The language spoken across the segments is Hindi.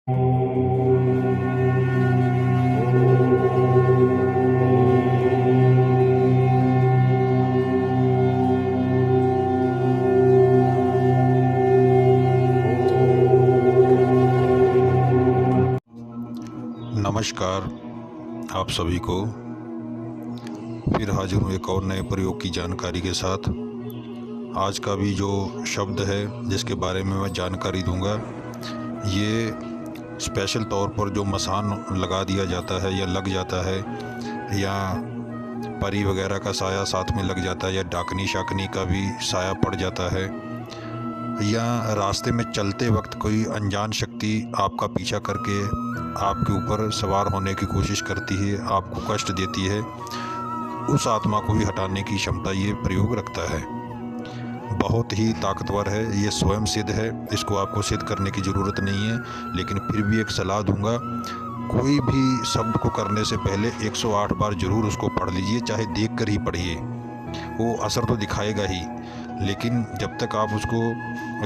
नमस्कार आप सभी को। फिर हाजिर हूँ एक और नए प्रयोग की जानकारी के साथ। आज का भी जो शब्द है जिसके बारे में मैं जानकारी दूंगा, ये स्पेशल तौर पर जो मसान लगा दिया जाता है या लग जाता है, या परी वगैरह का साया साथ में लग जाता है, या डाकनी शाकनी का भी साया पड़ जाता है, या रास्ते में चलते वक्त कोई अनजान शक्ति आपका पीछा करके आपके ऊपर सवार होने की कोशिश करती है, आपको कष्ट देती है, उस आत्मा को भी हटाने की क्षमता ये प्रयोग रखता है। बहुत ही ताकतवर है, ये स्वयं सिद्ध है, इसको आपको सिद्ध करने की ज़रूरत नहीं है। लेकिन फिर भी एक सलाह दूंगा, कोई भी शब्द को करने से पहले 108 बार ज़रूर उसको पढ़ लीजिए, चाहे देख कर ही पढ़िए। वो असर तो दिखाएगा ही, लेकिन जब तक आप उसको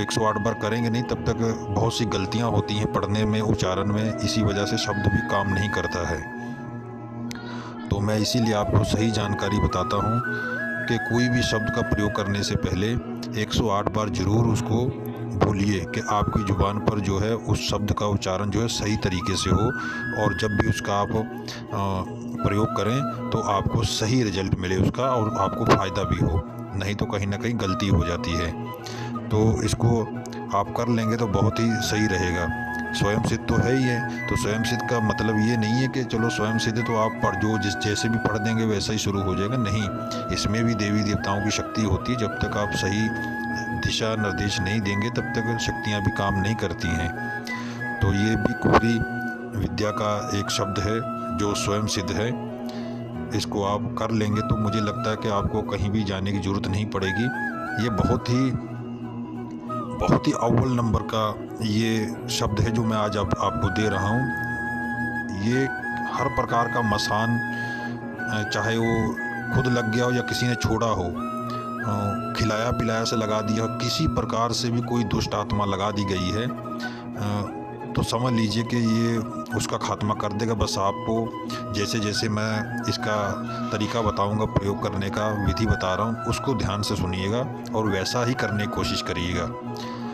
108 बार करेंगे नहीं, तब तक बहुत सी गलतियां होती हैं पढ़ने में, उच्चारण में। इसी वजह से शब्द भी काम नहीं करता है। तो मैं इसीलिए आपको सही जानकारी बताता हूँ कि कोई भी शब्द का प्रयोग करने से पहले 108 बार ज़रूर उसको बोलिए कि आपकी ज़ुबान पर जो है उस शब्द का उच्चारण जो है सही तरीके से हो, और जब भी उसका आप प्रयोग करें तो आपको सही रिजल्ट मिले उसका, और आपको फ़ायदा भी हो। नहीं तो कहीं ना कहीं गलती हो जाती है। तो इसको आप कर लेंगे तो बहुत ही सही रहेगा। स्वयं सिद्ध तो है ही है, तो स्वयं सिद्ध का मतलब ये नहीं है कि चलो स्वयं सिद्ध तो आप पढ़ जो जैसे भी पढ़ देंगे वैसा ही शुरू हो जाएगा। नहीं, इसमें भी देवी देवताओं की शक्ति होती है। जब तक आप सही दिशा निर्देश नहीं देंगे तब तक शक्तियाँ भी काम नहीं करती हैं। तो ये भी कुफरी विद्या का एक शब्द है जो स्वयं सिद्ध है। इसको आप कर लेंगे तो मुझे लगता है कि आपको कहीं भी जाने की ज़रूरत नहीं पड़ेगी। ये बहुत ही अव्वल नंबर का ये शब्द है जो मैं आज आपको दे रहा हूँ। ये हर प्रकार का मसान, चाहे वो खुद लग गया हो या किसी ने छोड़ा हो, खिलाया पिलाया से लगा दिया हो, किसी प्रकार से भी कोई दुष्ट आत्मा लगा दी गई है, तो समझ लीजिए कि ये उसका खात्मा कर देगा। बस आपको जैसे जैसे मैं इसका तरीका बताऊंगा, प्रयोग करने का विधि बता रहा हूँ, उसको ध्यान से सुनिएगा और वैसा ही करने की कोशिश करिएगा।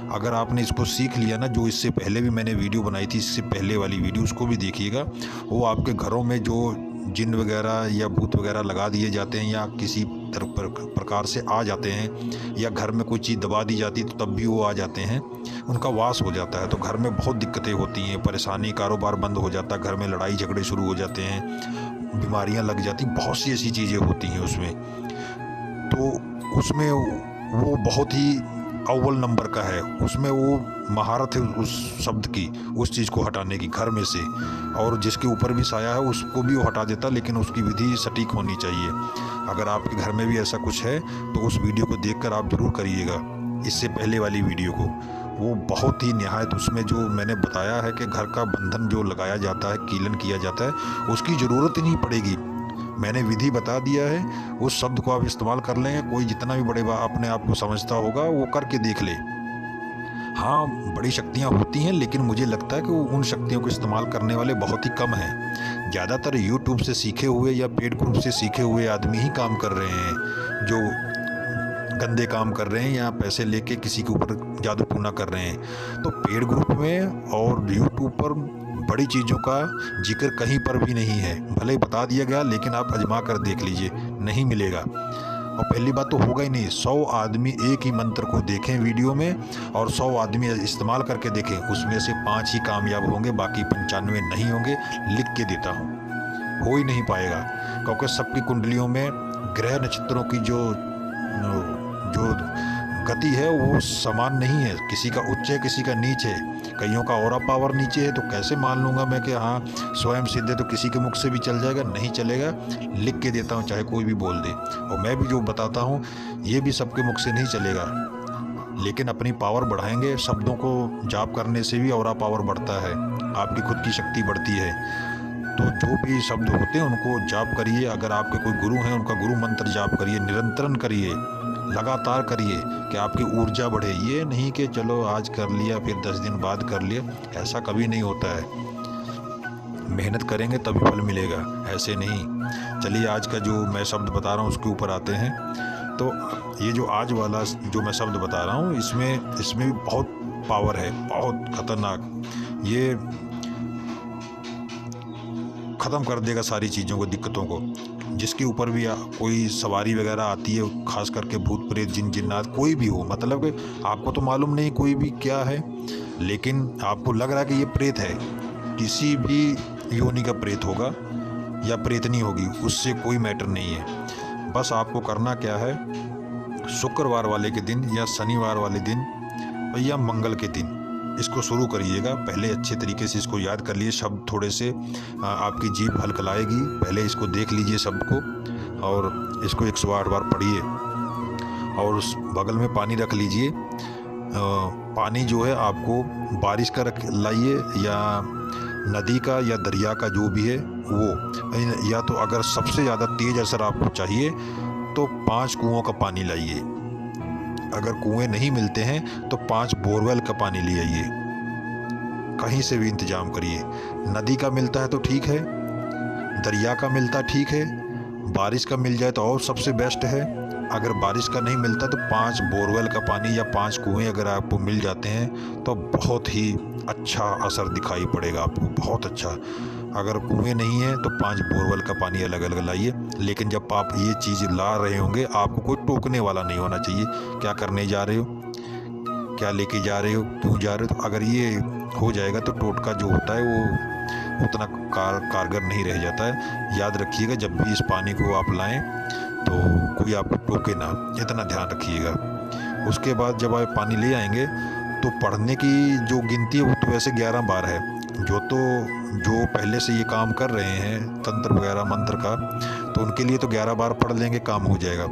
अगर आपने इसको सीख लिया ना, जो इससे पहले भी मैंने वीडियो बनाई थी, इससे पहले वाली वीडियो, उसको भी देखिएगा। वो आपके घरों में जो जिन वगैरह या भूत वगैरह लगा दिए जाते हैं या किसी प्रकार से आ जाते हैं, या घर में कोई चीज़ दबा दी जाती है तो तब भी वो आ जाते हैं, उनका वास हो जाता है। तो घर में बहुत दिक्कतें होती हैं, परेशानी, कारोबार बंद हो जाता है, घर में लड़ाई झगड़े शुरू हो जाते हैं, बीमारियां लग जाती, बहुत सी ऐसी चीज़ें होती हैं उसमें। तो उसमें वो बहुत ही अव्वल नंबर का है, उसमें वो महारत है उस शब्द की, उस चीज़ को हटाने की घर में से। और जिसके ऊपर भी साया है उसको भी वो हटा देता, लेकिन उसकी विधि सटीक होनी चाहिए। अगर आपके घर में भी ऐसा कुछ है तो उस वीडियो को देखकर आप ज़रूर करिएगा, इससे पहले वाली वीडियो को। वो बहुत ही निहायत, उसमें जो मैंने बताया है कि घर का बंधन जो लगाया जाता है, कीलन किया जाता है, उसकी ज़रूरत ही नहीं पड़ेगी। मैंने विधि बता दिया है, उस शब्द को आप इस्तेमाल कर लेंगे। कोई जितना भी बड़े अपने आप को समझता होगा वो करके देख ले। हाँ, बड़ी शक्तियाँ होती हैं, लेकिन मुझे लगता है कि उन शक्तियों को इस्तेमाल करने वाले बहुत ही कम हैं। ज़्यादातर यूट्यूब से सीखे हुए या पेड ग्रुप से सीखे हुए आदमी ही काम कर रहे हैं, जो गंदे काम कर रहे हैं या पैसे लेके किसी के ऊपर जादू टूना कर रहे हैं। तो पेड ग्रुप में और यूट्यूब पर बड़ी चीज़ों का जिक्र कहीं पर भी नहीं है। भले ही बता दिया गया, लेकिन आप आजमा कर देख लीजिए, नहीं मिलेगा। और पहली बात तो होगा ही नहीं। 100 आदमी एक ही मंत्र को देखें वीडियो में, और 100 आदमी इस्तेमाल करके देखें, उसमें से 5 ही कामयाब होंगे, बाकी 95 नहीं होंगे। लिख के देता हूँ, हो ही नहीं पाएगा, क्योंकि सबकी कुंडलियों में ग्रह नक्षत्रों की जो गति है वो समान नहीं है। किसी का उच्च है, किसी का नीच है, कईयों का ऑरा पावर नीचे है। तो कैसे मान लूँगा मैं कि हाँ स्वयं सिद्ध है, तो किसी के मुख से भी चल जाएगा? नहीं चलेगा। लिख के देता हूँ, चाहे कोई भी बोल दे। और मैं भी जो बताता हूँ ये भी सबके मुख से नहीं चलेगा, लेकिन अपनी पावर बढ़ाएंगे। शब्दों को जाप करने से भी ऑरा पावर बढ़ता है, आपकी खुद की शक्ति बढ़ती है। तो जो भी शब्द होते हैं उनको जाप करिए। अगर आपके कोई गुरु हैं, उनका गुरु मंत्र जाप करिए, निरंतरन करिए। लगातार करिए कि आपकी ऊर्जा बढ़े। ये नहीं कि चलो आज कर लिया फिर 10 दिन बाद कर लिया, ऐसा कभी नहीं होता है। मेहनत करेंगे तभी फल मिलेगा, ऐसे नहीं। चलिए आज का जो मैं शब्द बता रहा हूँ उसके ऊपर आते हैं। तो ये जो आज वाला जो मैं शब्द बता रहा हूँ इसमें भी बहुत पावर है, बहुत खतरनाक। ये ख़त्म कर देगा सारी चीज़ों को, दिक्कतों को। जिसके ऊपर भी कोई सवारी वगैरह आती है, खास करके भूत प्रेत जिन जिन्नात कोई भी हो, मतलब कि आपको तो मालूम नहीं कोई भी क्या है, लेकिन आपको लग रहा है कि ये प्रेत है, किसी भी योनि का प्रेत होगा या प्रेतनी होगी, उससे कोई मैटर नहीं है। बस आपको करना क्या है, शुक्रवार वाले के दिन या शनिवार वाले दिन या मंगल के दिन इसको शुरू करिएगा। पहले अच्छे तरीके से इसको याद कर लिए, शब्द थोड़े से आपकी जीभ हलकलाएगी। पहले इसको देख लीजिए शब्द को और इसको 108 बार पढ़िए और उस बगल में पानी रख लीजिए। पानी जो है आपको बारिश का लाइए या नदी का या दरिया का, जो भी है वो, या तो अगर सबसे ज़्यादा तेज़ असर आपको चाहिए तो 5 कुओं का पानी लाइए। अगर कुएं नहीं मिलते हैं तो 5 बोरवेल का पानी ले आइए, कहीं से भी इंतज़ाम करिए। नदी का मिलता है तो ठीक है, दरिया का मिलता ठीक है, बारिश का मिल जाए तो और सबसे बेस्ट है। अगर बारिश का नहीं मिलता तो 5 बोरवेल का पानी या 5 कुएं अगर आपको मिल जाते हैं तो बहुत ही अच्छा असर दिखाई पड़ेगा आपको, बहुत अच्छा। अगर कुएं नहीं है तो 5 बोरवेल का पानी अलग अलग लाइए। लेकिन जब आप ये चीज़ ला रहे होंगे, आपको कोई टोकने वाला नहीं होना चाहिए, क्या करने जा रहे हो, क्या लेके जा रहे हो, क्यों जा रहे हो। तो अगर ये हो जाएगा तो टोटका जो होता है वो उतना कारगर नहीं रह जाता है। याद रखिएगा, जब भी इस पानी को आप लाएं तो कोई आपको टोके ना, इतना ध्यान रखिएगा। उसके बाद जब आप पानी ले आएंगे तो पढ़ने की जो गिनती है वो तो वैसे 11 बार है। जो पहले से ये काम कर रहे हैं तंत्र वगैरह मंत्र का, तो उनके लिए तो 11 बार पढ़ लेंगे, काम हो जाएगा।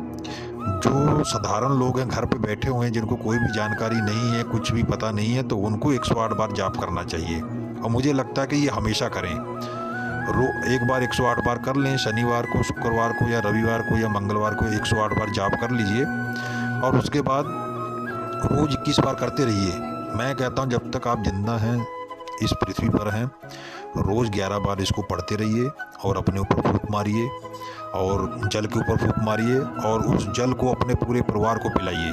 जो साधारण लोग हैं, घर पे बैठे हुए हैं, जिनको कोई भी जानकारी नहीं है, कुछ भी पता नहीं है, तो उनको 108 बार जाप करना चाहिए। और मुझे लगता है कि ये हमेशा करें, एक बार 108 बार कर लें, शनिवार को, शुक्रवार को या रविवार को या मंगलवार को 108 बार जाप कर लीजिए। और उसके बाद रोज़ 21 बार करते रहिए। मैं कहता हूँ जब तक आप जिंदा हैं, इस पृथ्वी पर हैं, रोज़ 11 बार इसको पढ़ते रहिए और अपने ऊपर फूंक मारिए और जल के ऊपर फूंक मारिए और उस जल को अपने पूरे परिवार को पिलाइए,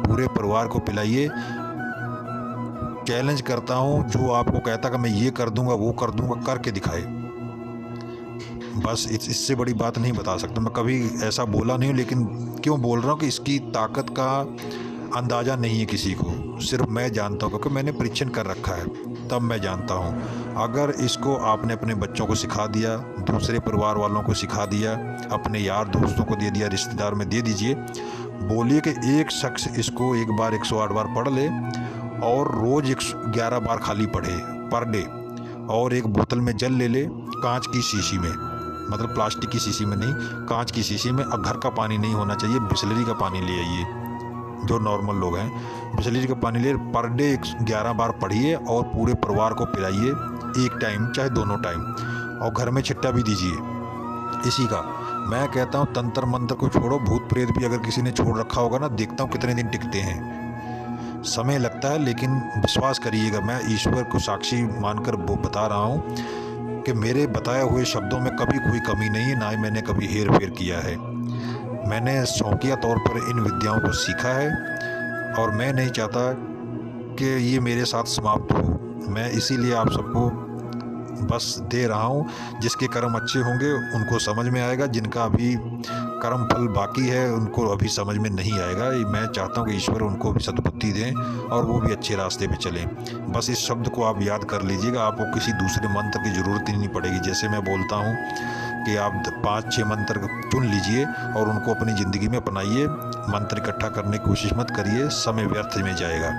पूरे परिवार को पिलाइए। चैलेंज करता हूँ, जो आपको कहता कि मैं ये कर दूंगा वो कर दूंगा, करके दिखाए। बस इससे बड़ी बात नहीं बता सकता। मैं कभी ऐसा बोला नहीं हूँ, लेकिन क्यों बोल रहा हूँ कि इसकी ताकत का अंदाज़ा नहीं है किसी को, सिर्फ मैं जानता हूँ, क्योंकि मैंने परीक्षण कर रखा है, तब मैं जानता हूँ। अगर इसको आपने अपने बच्चों को सिखा दिया, दूसरे परिवार वालों को सिखा दिया, अपने यार दोस्तों को दे दिया, रिश्तेदार में दे दीजिए। बोलिए कि एक शख्स इसको एक बार 108 बार पढ़ ले और रोज़ 11 बार खाली पढ़े पर डे, और एक बोतल में जल ले ले, कांच की शीशी में, मतलब प्लास्टिक की शीशी में नहीं, कांच की शीशी में। अब घर का पानी नहीं होना चाहिए, बिसलरी का पानी ले आइए। जो नॉर्मल लोग हैं, बिसलरी का पानी ले, पर डे 11 बार पढ़िए और पूरे परिवार को पिलाइए, एक टाइम चाहे दोनों टाइम, और घर में छिट्टा भी दीजिए इसी का। मैं कहता हूँ तंत्र मंत्र को छोड़ो, भूत प्रेत भी अगर किसी ने छोड़ रखा होगा ना, देखता हूँ कितने दिन टिकते हैं। समय लगता है, लेकिन विश्वास करिएगा, मैं ईश्वर को साक्षी मानकर वो बता रहा हूँ कि मेरे बताए हुए शब्दों में कभी कोई कमी नहीं है, ना ही मैंने कभी हेर फेर किया है। मैंने शौकिया तौर पर इन विद्याओं को सीखा है और मैं नहीं चाहता कि ये मेरे साथ समाप्त हो। मैं इसीलिए आप सबको बस दे रहा हूँ। जिसके कर्म अच्छे होंगे उनको समझ में आएगा, जिनका अभी कर्म फल बाकी है उनको अभी समझ में नहीं आएगा। मैं चाहता हूँ कि ईश्वर उनको भी सद्बुद्धि दें और वो भी अच्छे रास्ते पे चलें। बस इस शब्द को आप याद कर लीजिएगा, आपको किसी दूसरे मंत्र की ज़रूरत ही नहीं पड़ेगी। जैसे मैं बोलता हूँ कि आप 5-6 मंत्र चुन लीजिए और उनको अपनी ज़िंदगी में अपनाइए। मंत्र इकट्ठा करने की कोशिश मत करिए, समय व्यर्थ में जाएगा।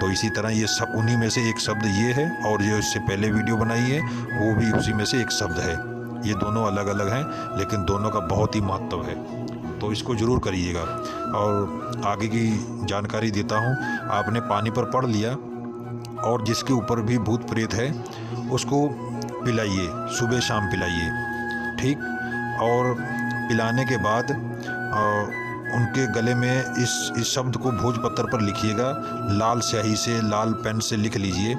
तो इसी तरह ये सब उन्हीं में से एक शब्द ये है, और जो इससे पहले वीडियो बनाई है वो भी उसी में से एक शब्द है। ये दोनों अलग अलग हैं, लेकिन दोनों का बहुत ही महत्व है, तो इसको ज़रूर करिएगा। और आगे की जानकारी देता हूँ। आपने पानी पर पढ़ लिया, और जिसके ऊपर भी भूत प्रेत है उसको पिलाइए, सुबह शाम पिलाइए, ठीक। और पिलाने के बाद उनके गले में इस शब्द को भोजपत्र पर लिखिएगा, लाल स्याही से, लाल पेन से लिख लीजिए।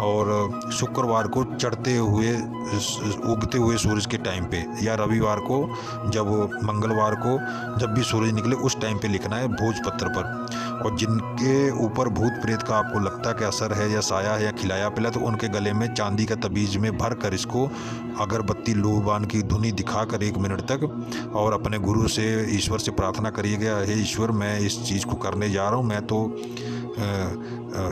और शुक्रवार को चढ़ते हुए उगते हुए सूरज के टाइम पे, या रविवार को, जब मंगलवार को जब भी सूरज निकले उस टाइम पे लिखना है भोजपत्र पर। और जिनके ऊपर भूत प्रेत का आपको लगता है कि असर है या साया है या खिलाया पिला, तो उनके गले में चांदी का तबीज में भर कर इसको अगरबत्ती लोबान की धुनी दिखाकर 1 मिनट तक, और अपने गुरु से, ईश्वर से प्रार्थना करिएगा, हे ईश्वर मैं इस चीज़ को करने जा रहा हूँ, मैं तो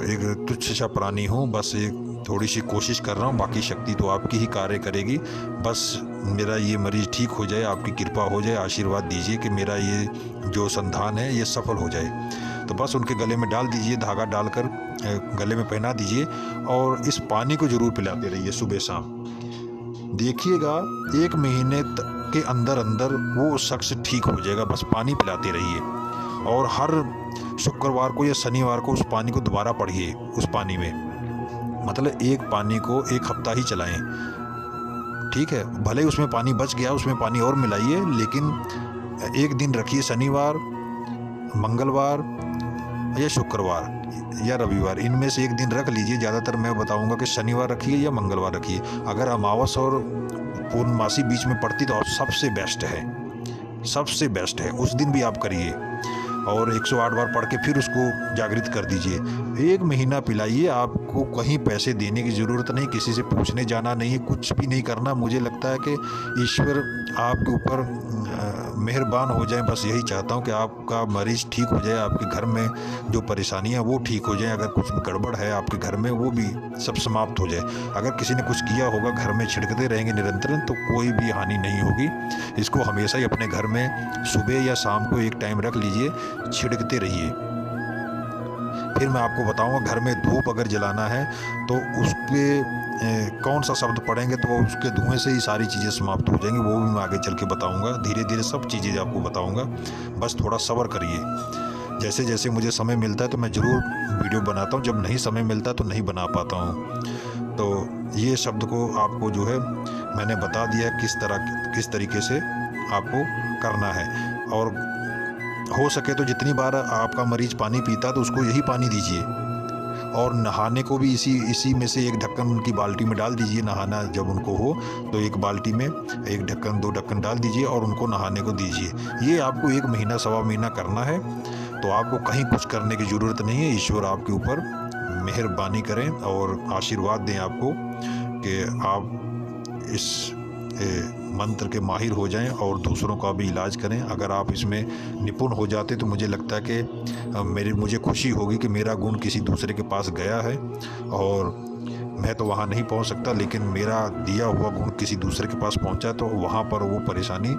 एक तुच्छ सा प्राणी हूँ, बस एक थोड़ी सी कोशिश कर रहा हूँ, बाकी शक्ति तो आपकी ही कार्य करेगी, बस मेरा ये मरीज़ ठीक हो जाए, आपकी कृपा हो जाए, आशीर्वाद दीजिए कि मेरा ये जो संधान है ये सफल हो जाए। तो बस उनके गले में डाल दीजिए, धागा डालकर गले में पहना दीजिए, और इस पानी को ज़रूर पिलाते रहिए सुबह शाम। देखिएगा 1 महीने के अंदर अंदर वो शख्स ठीक हो जाएगा। बस पानी पिलाते रहिए, और हर शुक्रवार को या शनिवार को उस पानी को दोबारा पढ़िए। उस पानी में मतलब एक पानी को 1 हफ्ता ही चलाएं, ठीक है। भले उसमें पानी बच गया, उसमें पानी और मिलाइए, लेकिन 1 दिन रखिए, शनिवार, मंगलवार या शुक्रवार या रविवार, इनमें से 1 दिन रख लीजिए। ज़्यादातर मैं बताऊंगा कि शनिवार रखिए या मंगलवार रखिए। अगर अमावस और पूर्णमासी बीच में पड़ती तो सबसे बेस्ट है, सबसे बेस्ट है, उस दिन भी आप करिए, और 108 बार पढ़ के फिर उसको जागृत कर दीजिए। 1 महीना पिलाइए, आपको कहीं पैसे देने की ज़रूरत नहीं, किसी से पूछने जाना नहीं है, कुछ भी नहीं करना। मुझे लगता है कि ईश्वर आपके ऊपर मेहरबान हो जाए, बस यही चाहता हूँ कि आपका मरीज़ ठीक हो जाए, आपके घर में जो परेशानियाँ वो ठीक हो जाएं, अगर कुछ भी गड़बड़ है आपके घर में वो भी सब समाप्त हो जाए। अगर किसी ने कुछ किया होगा, घर में छिड़कते रहेंगे निरंतर, तो कोई भी हानि नहीं होगी। इसको हमेशा ही अपने घर में सुबह या शाम को 1 टाइम रख लीजिए, छिड़कते रहिए। फिर मैं आपको बताऊंगा घर में धूप अगर जलाना है तो उस पर कौन सा शब्द पढ़ेंगे तो उसके धुएं से ही सारी चीज़ें समाप्त हो जाएंगी। वो भी मैं आगे चल के बताऊंगा, धीरे धीरे सब चीज़ें आपको बताऊंगा। बस थोड़ा सब्र करिए। जैसे जैसे मुझे समय मिलता है तो मैं ज़रूर वीडियो बनाता हूँ, जब नहीं समय मिलता तो नहीं बना पाता हूँ। तो ये शब्द को आपको जो है मैंने बता दिया किस तरीके से आपको करना है। और हो सके तो जितनी बार आपका मरीज़ पानी पीता तो उसको यही पानी दीजिए, और नहाने को भी इसी में से 1 ढक्कन उनकी बाल्टी में डाल दीजिए। नहाना जब उनको हो तो 1 बाल्टी में 1 ढक्कन 2 ढक्कन डाल दीजिए और उनको नहाने को दीजिए। ये आपको 1 महीना सवा महीना करना है, तो आपको कहीं कुछ करने की ज़रूरत नहीं है। ईश्वर आपके ऊपर मेहरबानी करें और आशीर्वाद दें आपको कि आप इस मंत्र के माहिर हो जाएं और दूसरों का भी इलाज करें। अगर आप इसमें निपुण हो जाते तो मुझे लगता है कि मुझे खुशी होगी कि मेरा गुण किसी दूसरे के पास गया है, और मैं तो वहाँ नहीं पहुँच सकता, लेकिन मेरा दिया हुआ गुण किसी दूसरे के पास पहुँचा तो वहाँ पर वो परेशानी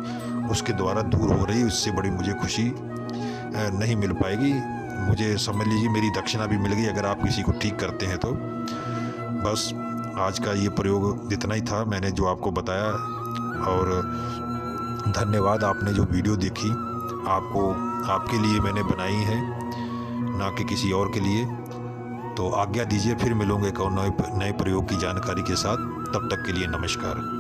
उसके द्वारा दूर हो रही। इससे बड़ी मुझे खुशी नहीं मिल पाएगी। मुझे समझ लीजिए मेरी दक्षिणा भी मिल गई अगर आप किसी को ठीक करते हैं तो। बस आज का ये प्रयोग इतना ही था, मैंने जो आपको बताया। और धन्यवाद, आपने जो वीडियो देखी आपके लिए मैंने बनाई है, ना कि किसी और के लिए। तो आज्ञा दीजिए, फिर मिलूंगे एक और नए प्रयोग की जानकारी के साथ। तब तक के लिए नमस्कार।